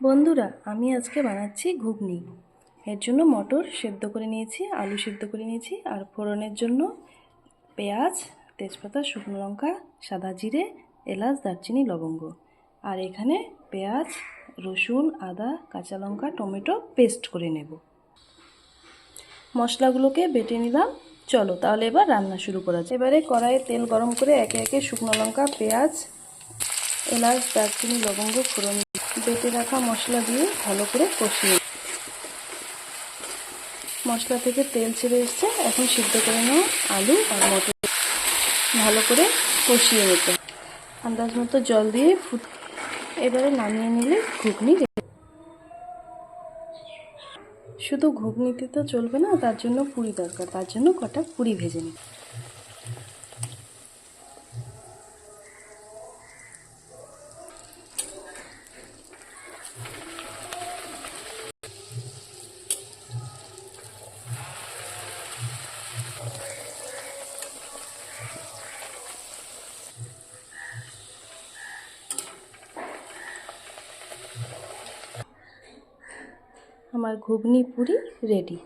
বন্ধুরা, আমি আজকে বানাচ্ছি ঘুগনি। এর জন্য মটর সেদ্ধ করে নিয়েছি, আলু সেদ্ধ করে নিয়েছি, আর ফোড়নের জন্য পেঁয়াজ, তেজপাতা, শুকনো লঙ্কা, সাদা জিরে, এলাচ, দারচিনি, লবঙ্গ। আর এখানে পেঁয়াজ, রসুন, আদা, কাঁচা লঙ্কা, টমেটো পেস্ট করে নেব। মশলাগুলোকে বেটে নিলাম। চলো তাহলে এবার রান্না শুরু করা যাক। এবারে কড়াইয়ে তেল গরম করে একে একে শুকনো লঙ্কা, পেঁয়াজ, এলাচ, দারচিনি, লবঙ্গ ফোড়ন বেটে রাখা মশলা দিয়ে ভালো করে কষিয়ে। মশলা থেকে তেল ছেড়ে এসছে, এখন সিদ্ধ করে নেওয়া আলু আর মটর ভালো করে কষিয়ে নিতে। আন্দাজ মতো জল দিয়ে এবারে নামিয়ে নিলে ঘুগনি। শুধু ঘুগনিতে তো চলবে না, তার জন্য পুরি দরকার, তার জন্য কটা পুরি ভেজে নিই। আমার ঘুগনি পুরি রেডি।